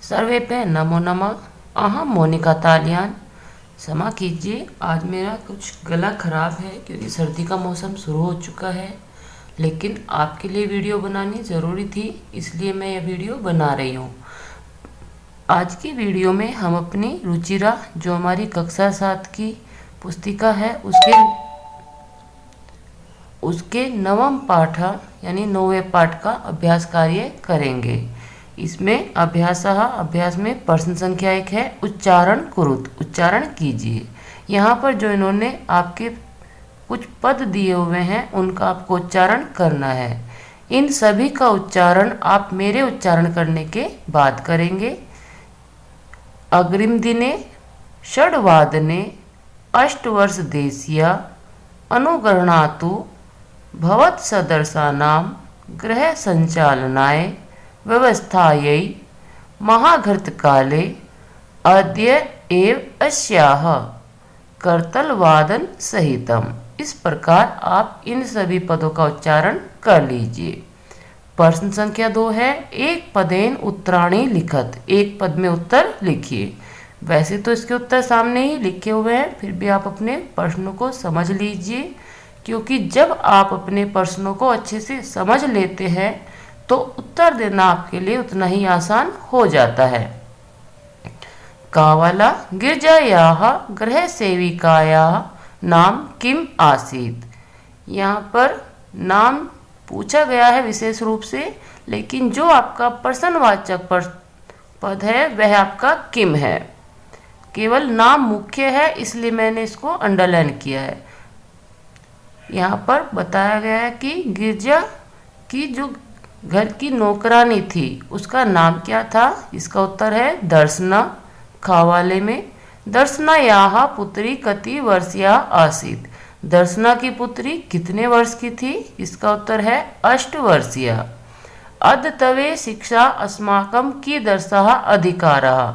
सर्वेभ्यः नमो नमः। अहम मोनिका तालियान। क्षमा कीजिए, आज मेरा कुछ गला ख़राब है क्योंकि सर्दी का मौसम शुरू हो चुका है, लेकिन आपके लिए वीडियो बनानी ज़रूरी थी, इसलिए मैं यह वीडियो बना रही हूँ। आज की वीडियो में हम अपनी रुचिरा, जो हमारी कक्षा 7 की पुस्तिका है, उसके नवम पाठ यानी 9वें पाठ का अभ्यास कार्य करेंगे। इसमें अभ्यास में प्रश्न संख्या 1 है, उच्चारण कुरुत, उच्चारण कीजिए। यहाँ पर जो इन्होंने आपके कुछ पद दिए हुए हैं उनका आपको उच्चारण करना है। इन सभी का उच्चारण आप मेरे उच्चारण करने के बाद करेंगे। अग्रिम दिने षड्वादने अष्टवर्षदेशीया अनुगृह्णातु भवत्सदृशानां गृह संचालनाय व्यवस्थायै महाघृतकाले अद्य एव अस्याः करतलवादन सहितम। इस प्रकार आप इन सभी पदों का उच्चारण कर लीजिए। प्रश्न संख्या 2 है, एक पदेन उत्तराणि लिखत, एक पद में उत्तर लिखिए। वैसे तो इसके उत्तर सामने ही लिखे हुए हैं, फिर भी आप अपने प्रश्नों को समझ लीजिए, क्योंकि जब आप अपने प्रश्नों को अच्छे से समझ लेते हैं तो उत्तर देना आपके लिए उतना ही आसान हो जाता है। कावला गिरजायाः गृह सेविकायाः नाम किम आसीत। यहाँ पर नाम पूछा गया है विशेष रूप से, लेकिन जो आपका प्रश्नवाचक पद है वह आपका किम है। केवल नाम मुख्य है, इसलिए मैंने इसको अंडरलाइन किया है। यहाँ पर बताया गया है कि गिरजा की जो घर की नौकरानी थी उसका नाम क्या था। इसका उत्तर है दर्शना। खावाले में दर्शनायाः पुत्री कति वर्षीया आसीत, दर्शना की पुत्री कितने वर्ष की थी। इसका उत्तर है 8 वर्षीया। अद्यतवे शिक्षा अस्माकं कीदृशः अधिकारः,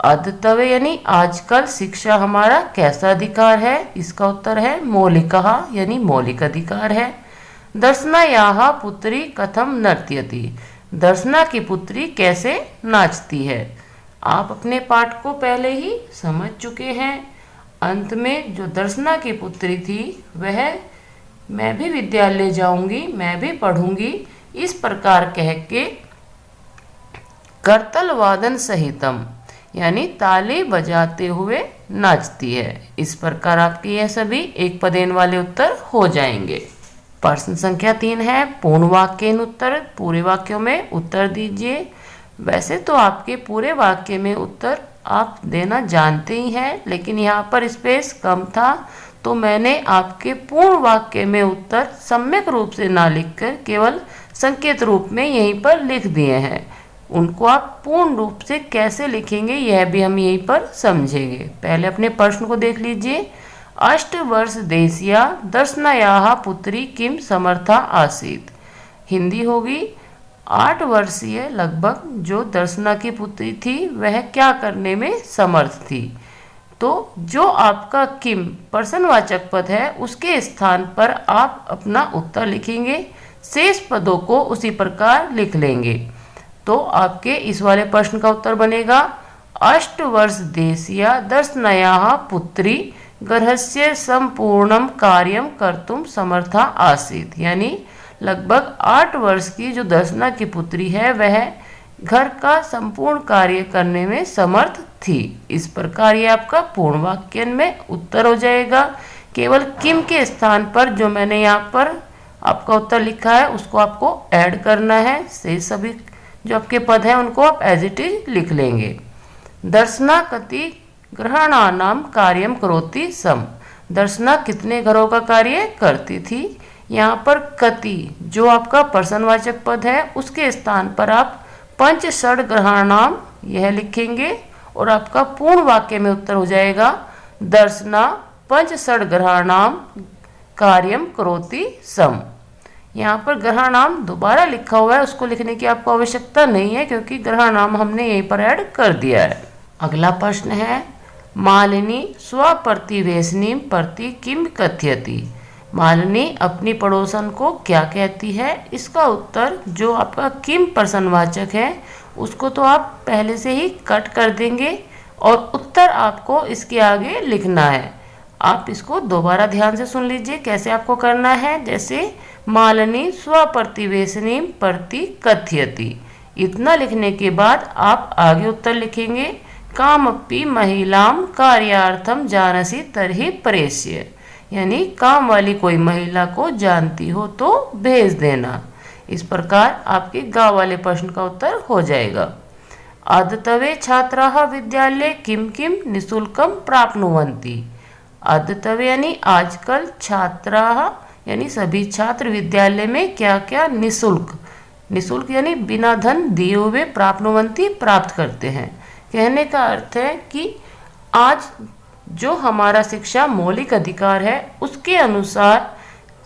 अद्यतवे यानी आजकल शिक्षा हमारा कैसा अधिकार है। इसका उत्तर है मौलिकः यानी मौलिक अधिकार है। दर्शनायाः पुत्री कथम नर्त्यति, दर्शना की पुत्री कैसे नाचती है। आप अपने पाठ को पहले ही समझ चुके हैं। अंत में जो दर्शना की पुत्री थी वह मैं भी विद्यालय जाऊंगी, मैं भी पढ़ूंगी, इस प्रकार कह के करतल वादन सहितम यानी ताली बजाते हुए नाचती है। इस प्रकार आपके यह सभी एक पदेन वाले उत्तर हो जाएंगे। प्रश्न संख्या 3 है, पूर्ण वाक्य उत्तर, पूरे वाक्यों में उत्तर दीजिए। वैसे तो आपके पूरे वाक्य में उत्तर आप देना जानते ही हैं, लेकिन यहाँ पर स्पेस कम था तो मैंने आपके पूर्ण वाक्य में उत्तर सम्यक रूप से ना लिखकर केवल संकेत रूप में यहीं पर लिख दिए हैं। उनको आप पूर्ण रूप से कैसे लिखेंगे यह भी हम यहीं पर समझेंगे। पहले अपने प्रश्न को देख लीजिए। 8 वर्षदेशीया दर्शनायाः पुत्री किम समर्था आसीत। हिंदी होगी 8 वर्षीय लगभग जो दर्शना की पुत्री थी वह क्या करने में समर्थ थी। तो जो आपका किम प्रश्नवाचक पद है उसके स्थान पर आप अपना उत्तर लिखेंगे, शेष पदों को उसी प्रकार लिख लेंगे। तो आपके इस वाले प्रश्न का उत्तर बनेगा 8 वर्षदेशीया दर्शनायाः पुत्री गृहस्य संपूर्णम कार्यम कर्तुम समर्था आसीत, यानी लगभग 8 वर्ष की जो दर्शना की पुत्री है वह घर का संपूर्ण कार्य करने में समर्थ थी। इस प्रकार ये आपका पूर्ण वाक्य में उत्तर हो जाएगा। केवल किम के स्थान पर जो मैंने यहाँ पर आपका उत्तर लिखा है उसको आपको ऐड करना है। से सभी जो आपके पद हैं उनको आप एज इट इज लिख लेंगे। दर्शना कति ग्रहणानाम कार्यम करोति सम, दर्शना कितने घरों का कार्य करती थी। यहाँ पर कति जो आपका प्रश्नवाचक पद है उसके स्थान पर आप पंच षड ग्रहणानाम यह लिखेंगे और आपका पूर्ण वाक्य में उत्तर हो जाएगा दर्शना पंच षड ग्रहणानाम कार्यम करोति सम। यहाँ पर ग्रहणाम दोबारा लिखा हुआ है, उसको लिखने की आपको आवश्यकता नहीं है क्योंकि ग्रहणाम हमने यहीं पर ऐड कर दिया है। अगला प्रश्न है, मालिनी स्वप्रतिवेशिनी प्रति किम कथयति, मालिनी अपनी पड़ोसन को क्या कहती है। इसका उत्तर जो आपका किम प्रश्नवाचक है उसको तो आप पहले से ही कट कर देंगे और उत्तर आपको इसके आगे लिखना है। आप इसको दोबारा ध्यान से सुन लीजिए कैसे आपको करना है। जैसे मालिनी स्वप्रतिवेशिनीं प्रति कथयति, इतना लिखने के बाद आप आगे उत्तर लिखेंगे कामपि महिलां कार्यार्थम जानसी तर्हि प्रेष्य, यानी काम वाली कोई महिला को जानती हो तो भेज देना। इस प्रकार आपके गाँव वाले प्रश्न का उत्तर हो जाएगा। अद्यतवे छात्राः विद्यालये किं किं निःशुल्कं प्राप्नुवन्ति। अद्यतवे यानी आजकल छात्राः यानी सभी छात्र विद्यालय में क्या क्या निःशुल्क यानी बिना धन दिए हुए प्राप्नुवन्ति प्राप्त करते हैं। कहने का अर्थ है कि आज जो हमारा शिक्षा मौलिक अधिकार है उसके अनुसार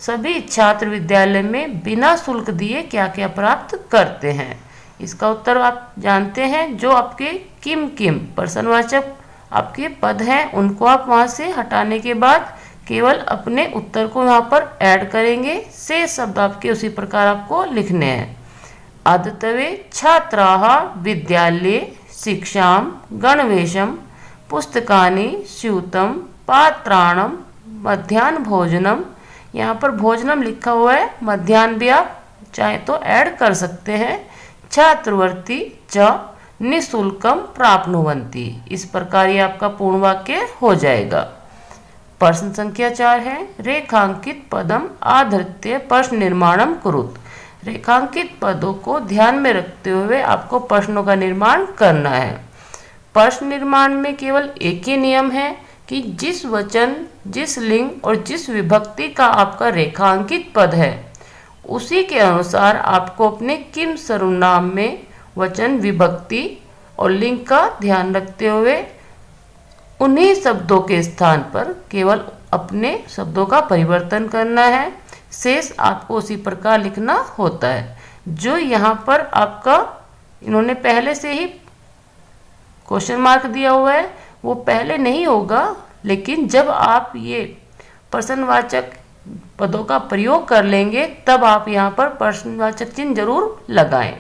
सभी छात्र विद्यालय में बिना शुल्क दिए क्या क्या प्राप्त करते हैं। इसका उत्तर आप जानते हैं। जो आपके किम प्रश्नवाचक आपके पद हैं उनको आप वहाँ से हटाने के बाद केवल अपने उत्तर को यहाँ पर ऐड करेंगे। शेष शब्द आपके उसी प्रकार आपको लिखने हैं। अद्यतवे छात्राः विद्यालये शिक्षां गणवेशं पुस्तकानि स्यूतं पात्राणं मध्याह्न भोजनम, यहाँ पर भोजनम लिखा हुआ है, मध्याह्न भी आप चाहे तो ऐड कर सकते हैं। छात्रवृत्ति च निःशुल्कम प्राप्नुवन्ति, इस प्रकार ये आपका पूर्ण वाक्य हो जाएगा। प्रश्न संख्या 4 है रेखांकित पदम आधृत्य प्रश्न निर्माणम कुरुत। रेखांकित पदों को ध्यान में रखते हुए आपको प्रश्नों का निर्माण करना है। प्रश्न निर्माण में केवल एक ही नियम है कि जिस वचन, जिस लिंग और जिस विभक्ति का आपका रेखांकित पद है उसी के अनुसार आपको अपने किम सर्वनाम में वचन, विभक्ति और लिंग का ध्यान रखते हुए उन्हीं शब्दों के स्थान पर केवल अपने शब्दों का परिवर्तन करना है। शेष आपको उसी प्रकार लिखना होता है। जो यहाँ पर आपका इन्होंने पहले से ही क्वेश्चन मार्क दिया हुआ है वो पहले नहीं होगा, लेकिन जब आप ये प्रश्नवाचक पदों का प्रयोग कर लेंगे तब आप यहाँ पर प्रश्नवाचक चिन्ह जरूर लगाएं।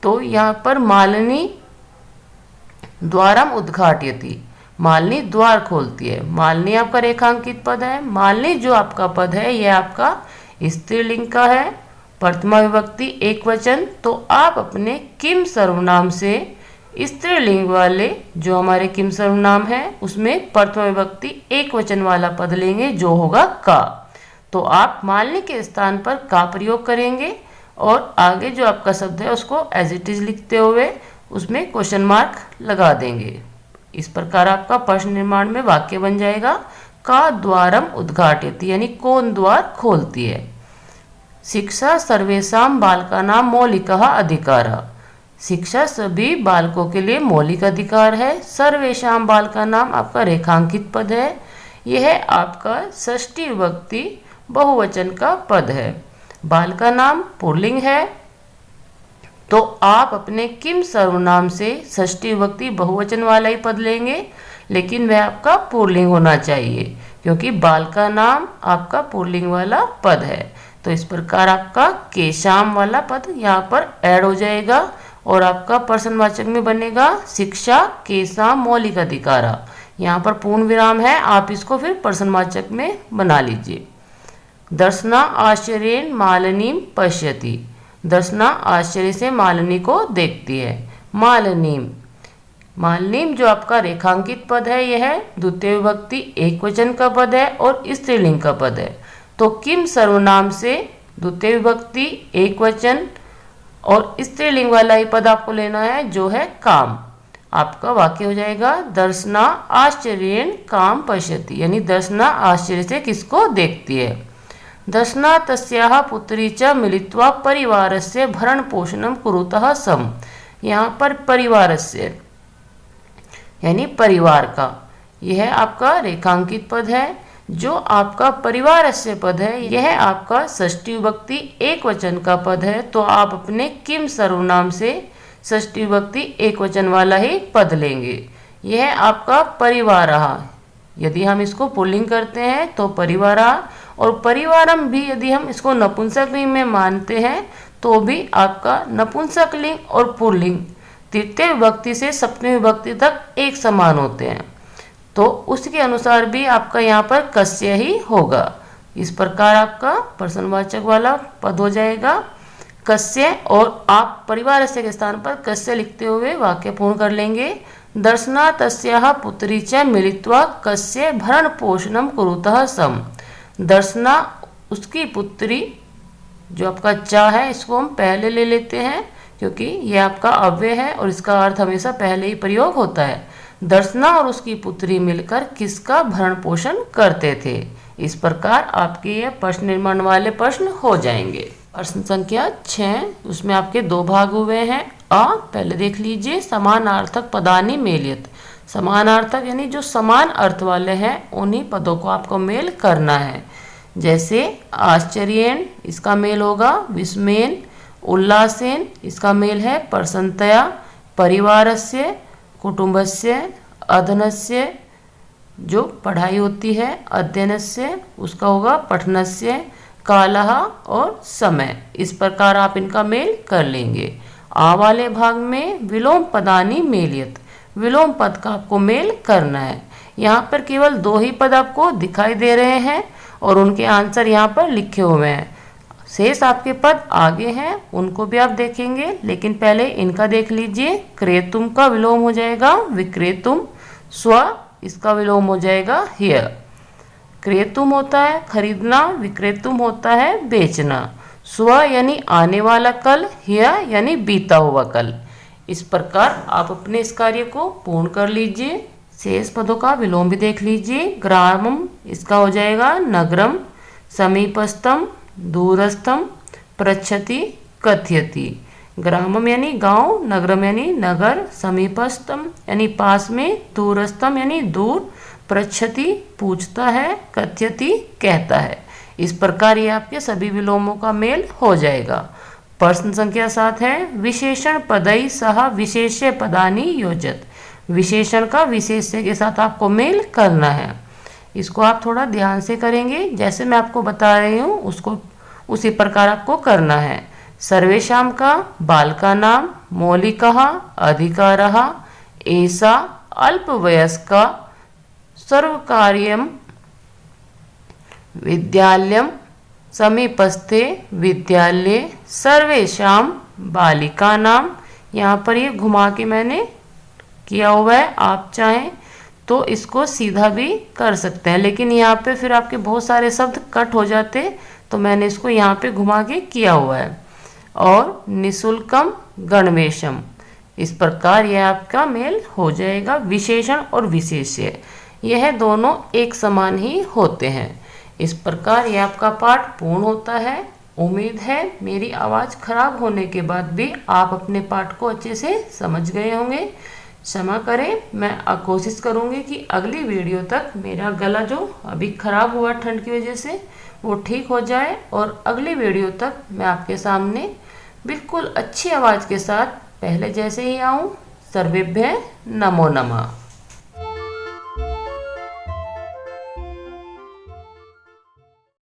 तो यहाँ पर मालिनी द्वारम उद्घाटयति, मालिनी द्वार खोलती है। मालिनी आपका रेखांकित पद है। मालिनी जो आपका पद है यह आपका स्त्रीलिंग का है, प्रथमा विभक्ति एक वचन। तो आप अपने किम सर्वनाम से स्त्रीलिंग वाले जो हमारे किम सर्वनाम है उसमें प्रथमा विभक्ति एक वचन वाला पद लेंगे जो होगा का। तो आप मालिनी के स्थान पर का प्रयोग करेंगे और आगे जो आपका शब्द है उसको एज इट इज लिखते हुए उसमें क्वेश्चन मार्क लगा देंगे। इस प्रकार आपका प्रश्न निर्माण में वाक्य बन जाएगा का द्वारम उद्घाटयति, यानी कौन द्वार खोलती है। शिक्षा सर्वेषां बालकानां मौलिकः अधिकारः, शिक्षा सभी बालकों के लिए मौलिक अधिकार है। सर्वेषां बालकानां आपका रेखांकित पद है। यह आपका षष्ठी विभक्ति बहुवचन का पद है। बाल का नाम पुल्लिंग है तो आप अपने किम सर्वनाम से षष्ठी विभक्ति बहुवचन वाला ही पद लेंगे, लेकिन वह आपका पुल्लिंग होना चाहिए क्योंकि बाल का नाम आपका पुल्लिंग वाला पद है। तो इस प्रकार आपका केशाम वाला पद यहाँ पर ऐड हो जाएगा और आपका प्रश्नवाचक में बनेगा शिक्षा केशाम मौलिक अधिकारा। यहाँ पर पूर्ण विराम है, आप इसको फिर प्रश्नवाचक में बना लीजिए। दर्शना आश्चर्येन मालिनीं पश्यति, दर्शना आश्चर्य से मालिनी को देखती है। मालिनीं जो आपका रेखांकित पद है यह द्वितीय विभक्ति एक वचन का पद है और स्त्रीलिंग का पद है। तो किम सर्वनाम से द्वितीय विभक्ति एक वचन और स्त्रीलिंग वाला ही पद आपको लेना है जो है काम। आपका वाक्य हो जाएगा दर्शना आश्चर्येन काम पश्यति, यानी दर्शना आश्चर्य से किसको देखती है। दर्शना तस्याः पुत्री च मिलित्वा परिवारस्य भरण पोषणं कुरुतः सम, यहाँ पर परिवारस्य यानी परिवार का यह आपका रेखांकित पद है। जो आपका परिवारस्य पद है यह आपका षष्ठी विभक्ति एक वचन का पद है। तो आप अपने किम सर्वनाम से षष्ठी विभक्ति एक वचन वाला ही पद लेंगे। यह आपका परिवारः, यदि हम इसको पुल्लिंग करते हैं तो परिवारः, और परिवारम भी यदि हम इसको नपुंसक लिंग में मानते हैं तो भी आपका नपुंसक लिंग और पुल्लिंग तृतीय विभक्ति से सप्तमी विभक्ति तक एक समान होते हैं, तो उसके अनुसार भी आपका यहाँ पर कस्य ही होगा। इस प्रकार आपका प्रश्नवाचक वाला पद हो जाएगा कस्य, और आप परिवारस्य के स्थान पर कस्य लिखते हुए वाक्य पूर्ण कर लेंगे। दर्शना तस्याः पुत्री च मिलित्वा कस्य भरण पोषणम कुरुतः सम। दर्शना उसकी पुत्री, जो आपका चा है इसको हम पहले ले लेते हैं क्योंकि यह आपका अव्यय है और इसका अर्थ हमेशा पहले ही प्रयोग होता है। दर्शना और उसकी पुत्री मिलकर किसका भरण पोषण करते थे। इस प्रकार आपके ये प्रश्न निर्माण वाले प्रश्न हो जाएंगे। प्रश्न संख्या 6, उसमें आपके दो भाग हुए हैं। पहले देख लीजिए, समानार्थक पदानि मेलयत। समानार्थक यानी जो समान अर्थ वाले हैं उन्हीं पदों को आपको मेल करना है। जैसे आश्चर्येन, इसका मेल होगा विस्मयेन। उल्लासेन, इसका मेल है प्रसन्नतया। परिवारस्य, कुटुंबस्य। अध्ययनस्य, जो पढ़ाई होती है। अध्ययनस्य, उसका होगा पठनस्य। कालः और समय। इस प्रकार आप इनका मेल कर लेंगे। आ वाले भाग में विलोम पदानि मेलयत। विलोम पद का आपको मेल करना है। यहाँ पर केवल 2 ही पद आपको दिखाई दे रहे हैं और उनके आंसर यहाँ पर लिखे हुए हैं। शेष आपके पद आगे हैं, उनको भी आप देखेंगे, लेकिन पहले इनका देख लीजिए। क्रेतुम का विलोम हो जाएगा विक्रेतुम। स्व, इसका विलोम हो जाएगा ह्य। क्रेतुम होता है खरीदना, विक्रेतुम होता है बेचना। स्व यानी आने वाला कल, ह्य यानी बीता हुआ कल। इस प्रकार आप अपने इस कार्य को पूर्ण कर लीजिए। शेष पदों का विलोम भी देख लीजिए। ग्रामम, इसका हो जाएगा नगरम। समीपस्थम, दूरस्थम। पृच्छति, कथयति। ग्रामम यानी गांव, नगरम यानी नगर, समीपस्थम यानी पास में, दूरस्थम यानी दूर, पृच्छति पूछता है, कथयति कहता है। इस प्रकार ये आपके सभी विलोमों का मेल हो जाएगा। प्रश्न संख्या 7 है, विशेषण पदई सह विशेष्य पदानि योजत। विशेषण का विशेष्य के साथ आपको मेल करना है। इसको आप थोड़ा ध्यान से करेंगे, जैसे मैं आपको बता रही हूँ उसको उसी प्रकार आपको करना है। सर्वेषां का बालका नाम, मौलिकः, अधिकारः, एषा, अल्पवयस्का, सर्वकार्यं, विद्यालयं, समीपस्थे विद्यालय, सर्वेषां बालिकानां। यहाँ पर ये घुमा के मैंने किया हुआ है, आप चाहें तो इसको सीधा भी कर सकते हैं, लेकिन यहाँ पे फिर आपके बहुत सारे शब्द कट हो जाते, तो मैंने इसको यहाँ पे घुमा के किया हुआ है। और निशुल्कम, गणवेशम। इस प्रकार यह आपका मेल हो जाएगा। विशेषण और विशेष्य यह दोनों एक समान ही होते हैं। इस प्रकार यह आपका पाठ पूर्ण होता है। उम्मीद है मेरी आवाज़ खराब होने के बाद भी आप अपने पाठ को अच्छे से समझ गए होंगे। क्षमा करें, मैं कोशिश करूंगी कि अगली वीडियो तक मेरा गला जो अभी खराब हुआ ठंड की वजह से वो ठीक हो जाए और अगली वीडियो तक मैं आपके सामने बिल्कुल अच्छी आवाज़ के साथ पहले जैसे ही आऊँ। सर्वेभ्यः नमो नमः।